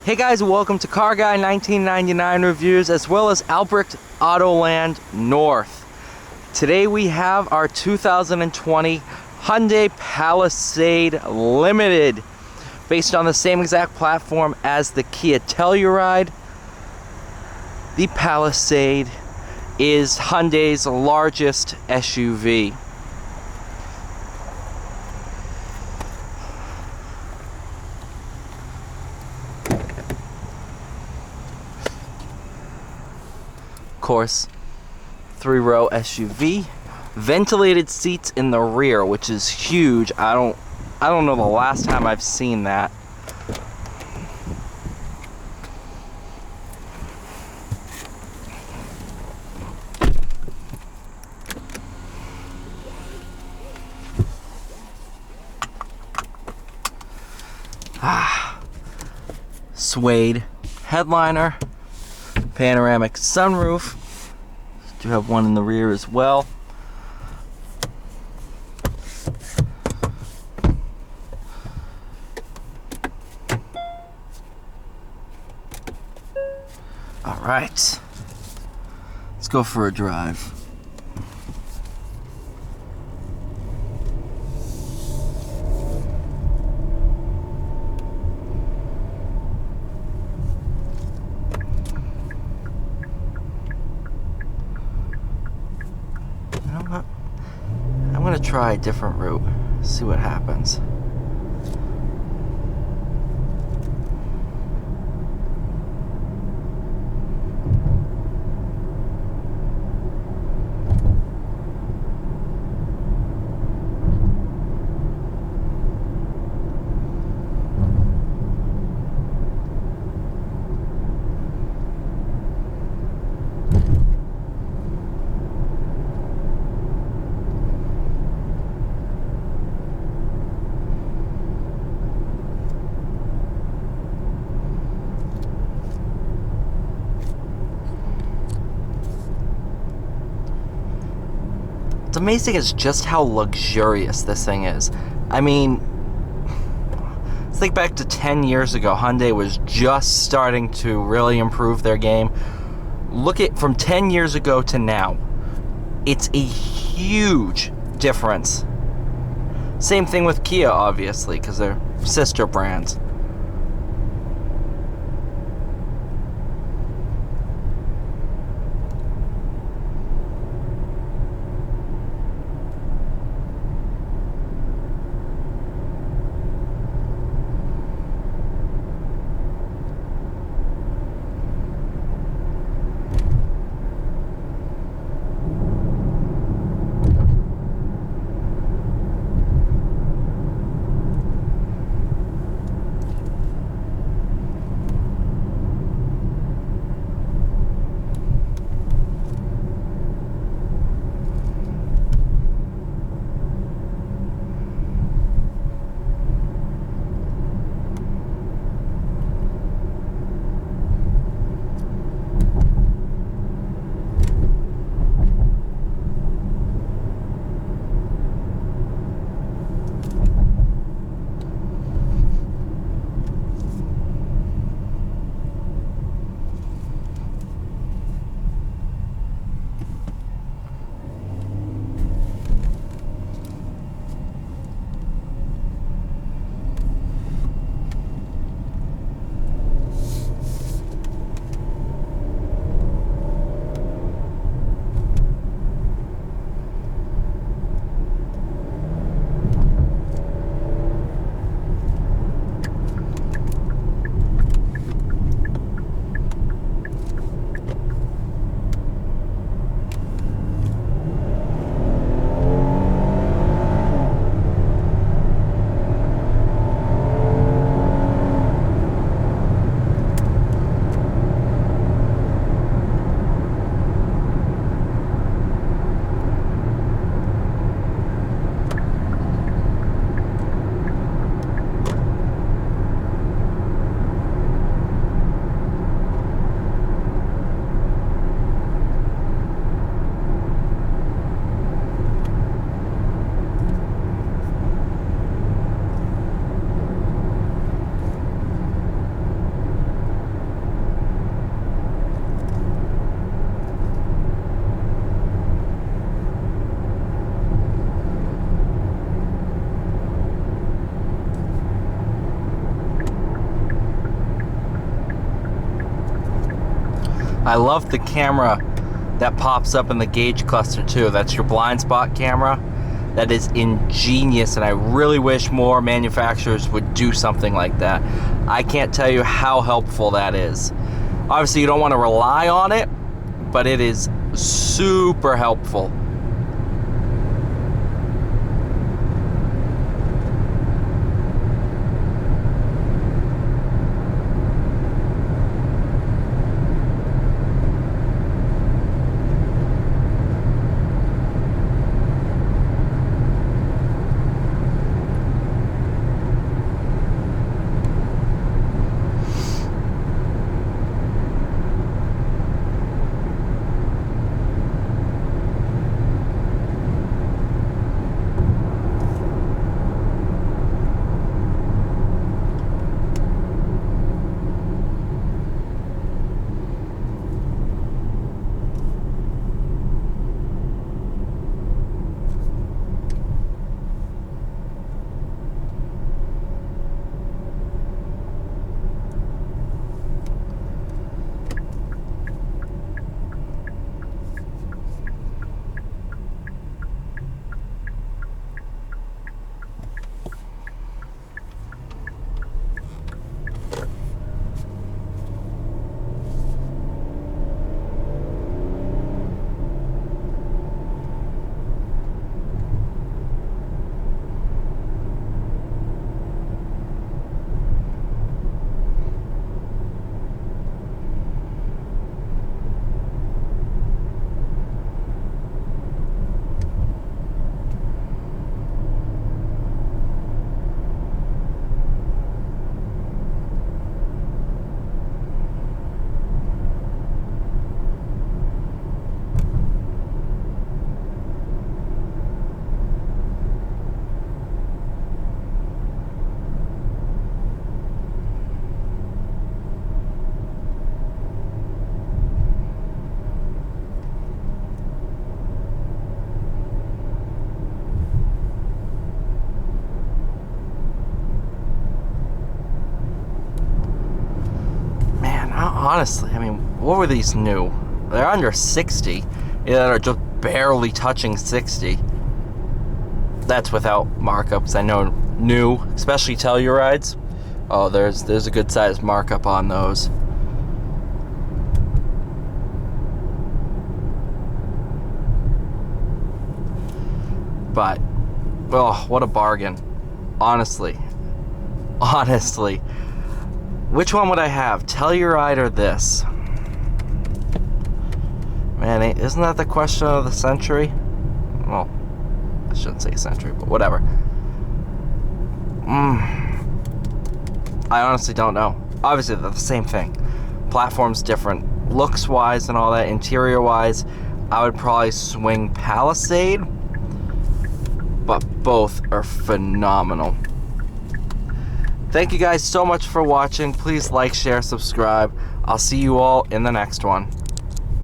Hey guys, welcome to Car Guy 1999 Reviews as well as Albrecht Autoland North. Today we have our 2020 Hyundai Palisade Limited, based on the same exact platform as the Kia Telluride. The Palisade is Hyundai's largest SUV. Course, 3-row SUV, ventilated seats in the rear, which is huge. I don't know the last time I've seen that. Suede headliner, panoramic sunroof. Do have one in the rear as well. All right, let's go for a drive. You know what? I'm gonna try a different route, see what happens. What's amazing is just how luxurious this thing is. I mean, let's think back to 10 years ago. Hyundai was just starting to really improve their game. Look at from 10 years ago to now. It's a huge difference. Same thing with Kia, obviously, because they're sister brands. I love the camera that pops up in the gauge cluster too. That's your blind spot camera. That is ingenious, and I really wish more manufacturers would do something like that. I can't tell you how helpful that is. Obviously, you don't want to rely on it, but it is super helpful. Honestly, I mean, what were these new? They're under 60. Yeah, they're just barely touching 60. That's without markups. I know new, especially Tellurides. Oh, there's a good sized markup on those. But, oh, what a bargain. Honestly. Which one would I have? Telluride or this? Man, isn't that the question of the century? Well, I shouldn't say century, but whatever. I honestly don't know. Obviously, they're the same thing. Platform's different. Looks-wise and all that, interior-wise, I would probably swing Palisade. But both are phenomenal. Thank you guys so much for watching. Please like, share, subscribe. I'll see you all in the next one.